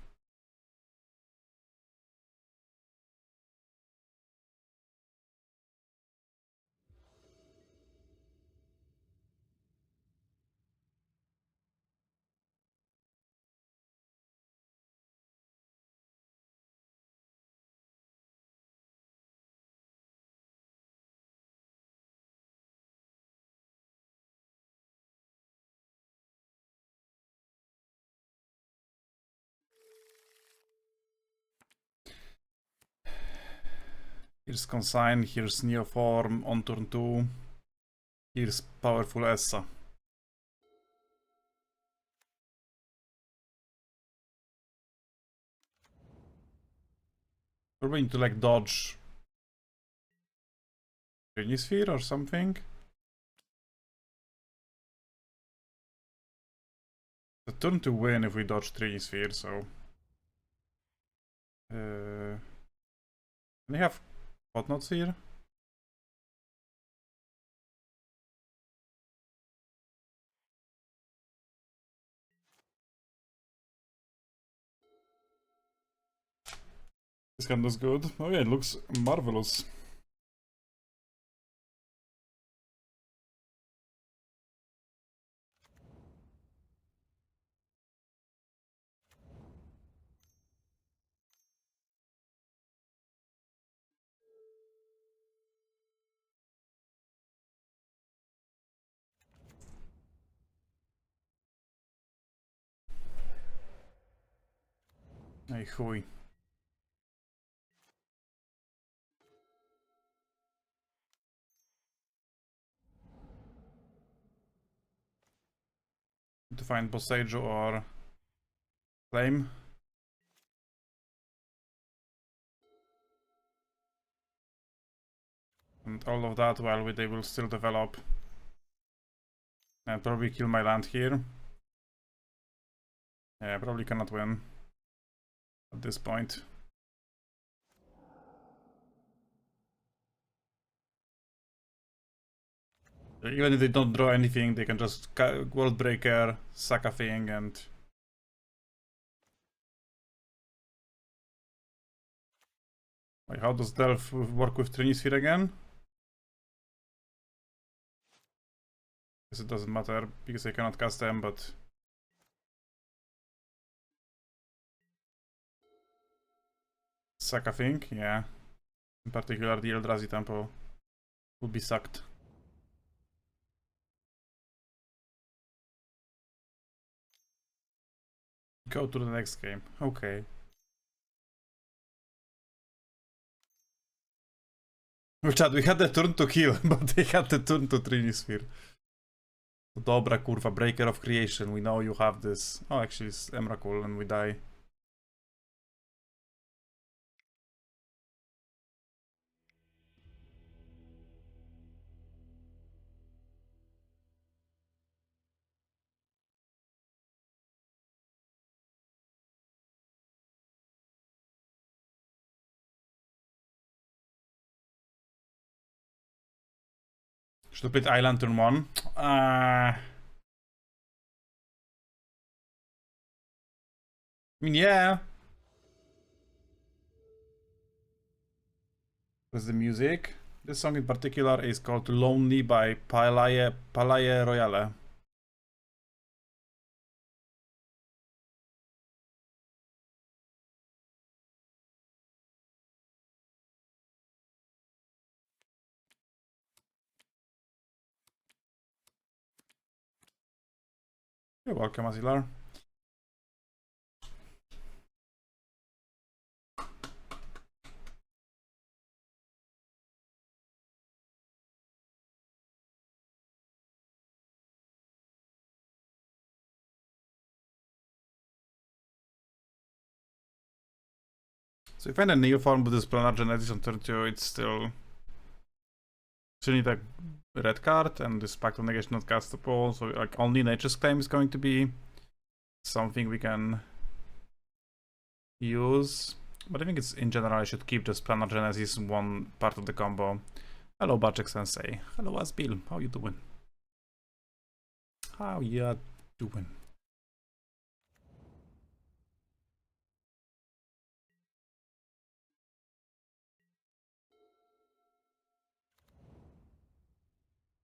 Here's Consign, here's Neoform on turn 2. Here's Powerful Essa. Probably need to like dodge Sphere or something. The turn to win if we dodge Sphere, so... They have whatnots here? This gun looks good. Oh yeah, it looks marvelous. Hey, chuj. To find Boseiju or Flame. And all of that while they will still develop. And probably kill my land here. Yeah, probably cannot win at this point. Even if they don't draw anything, they can just World Breaker, sack a thing, and... Wait, how does Delph work with Trinisphere again? Guess it doesn't matter, because I cannot cast them, but... Sack a thing, yeah. In particular, the Eldrazi tempo would be sucked. Go to the next game. Okay. Chat, we had the turn to kill, but they had the turn to Trinisphere. Dobra kurwa, Breaker of Creation, we know you have this. Oh, actually it's Emrakul and we die. Should have played Island turn 1. I mean, yeah. What's the music? This song in particular is called Lonely by Palaye Royale. You're welcome, Azilar. So if I find a Neoform with this planar genetics on turn 2, it's still need a red card, and this Pact of Negation not castable, so like only Nature's Claim is going to be something we can use. But I think it's in general I should keep this planar genesis one part of the combo. Hello Barczek Sensei. Hello Asbil. How you doing? How you doing?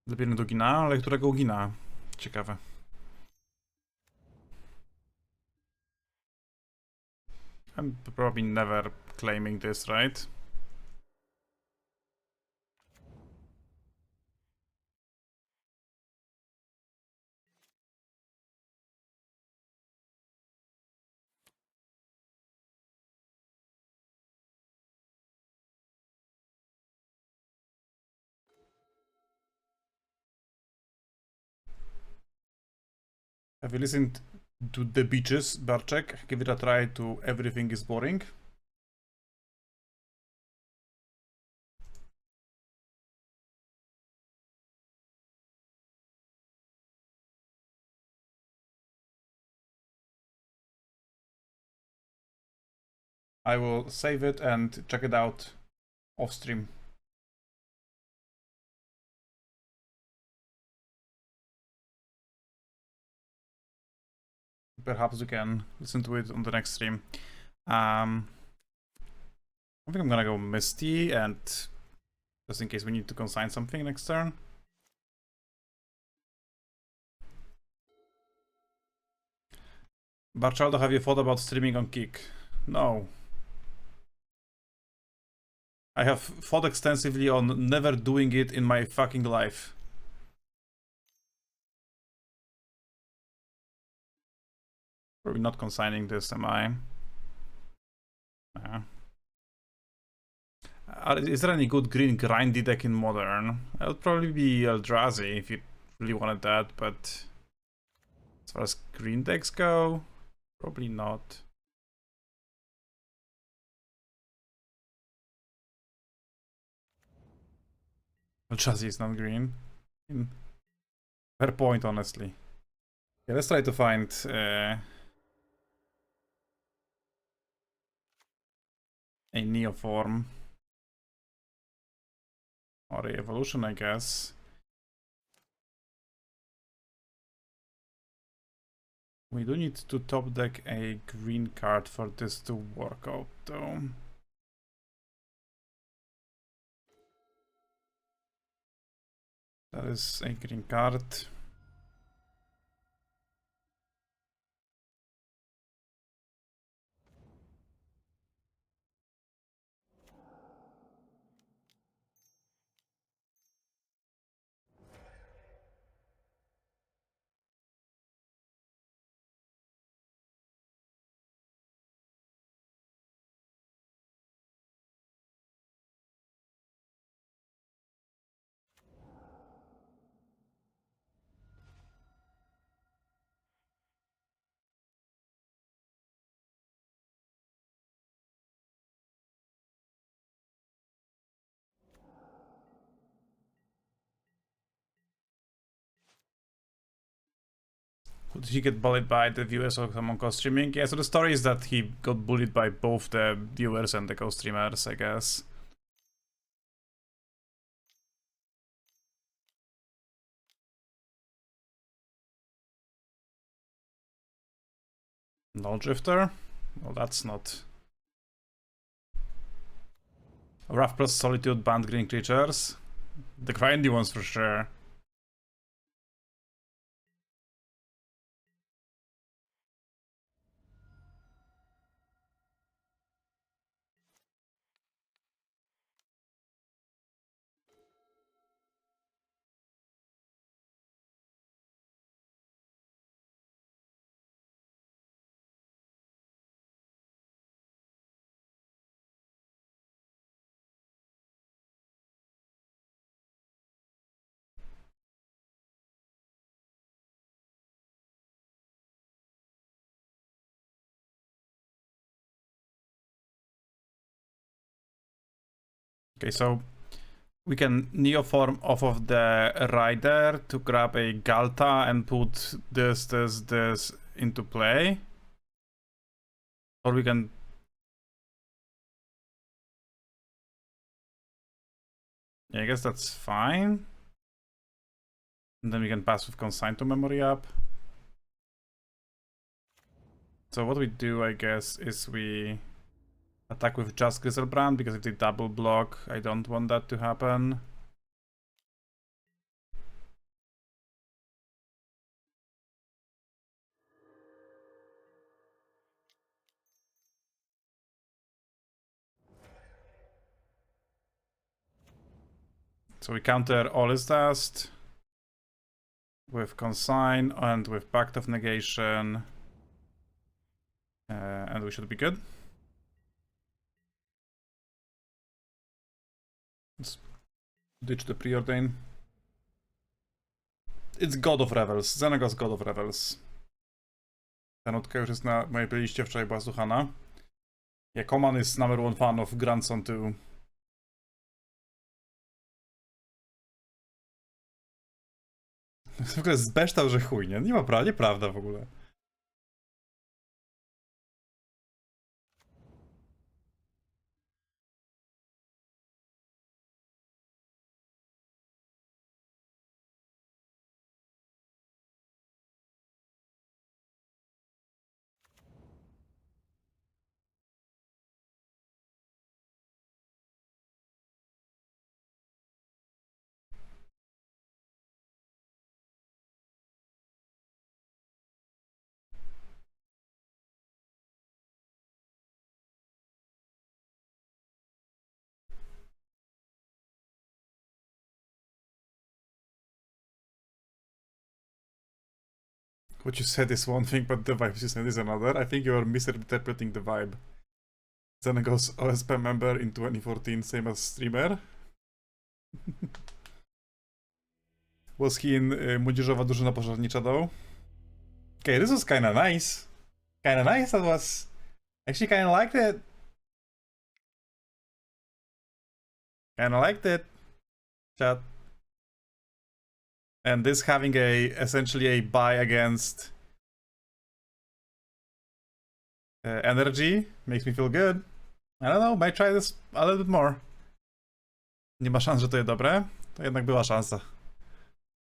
Zabieram do Gina, ale którego Gina? Ciekawe. I'm probably never claiming this, right? Have you listened to The Beaches, Barczek? Give it a try to Everything is Boring. I will save it and check it out off stream. Perhaps we can listen to it on the next stream. I think I'm gonna go Misty, and just in case we need to consign something next turn. Barchaldo, have you thought about streaming on Kick? No. I have thought extensively on never doing it in my fucking life. Probably not consigning this, am I? Yeah. Is there any good green grindy deck in Modern? It would probably be Eldrazi if you really wanted that, but as far as green decks go, probably not. Eldrazi is not green. Fair point, honestly. Yeah, let's try to find a Neoform. Or a Evolution, I guess. We do need to top deck a green card for this to work out, though. That is a green card. Did he get bullied by the viewers of someone co-streaming? Yeah, so the story is that he got bullied by both the viewers and the co-streamers, I guess. Null Drifter? Well, that's not... Rough plus Solitude banned green creatures. The grindy ones for sure. Okay, so we can Neoform off of the Rider to grab a Galta and put this into play. Or we can... Yeah, I guess that's fine. And then we can pass with Consign to Memory up. So what we do, I guess, is we attack with just GRISELBRAND, because if they double block, I don't want that to happen. So we counter all his dust with Consign and with Pact of Negation. And we should be good. Let's ditch the preordain. It's God of Revels. Xenagos God of Revels. Ta nutka już jest na mojej playliście, wczoraj była słuchana. Yeah, Coman is #1 fan of Grandson 2. W ogóle zbeształ, że chuj, nie? Nie ma prawda, nieprawda w ogóle. What you said is one thing, but the vibes you said is another. I think you are misinterpreting the vibe. Xenagos OSP member in 2014, same as streamer. Was he in Młodzieżowa Drużyna Pożarnicza though? Okay, this was kinda nice. Kinda nice, that was... Actually kinda liked it. Kinda liked it. Chat. And this having essentially a buy against energy makes me feel good. I don't know, might try this a little bit more. Nie ma szans, że to jest dobre. To jednak była szansa.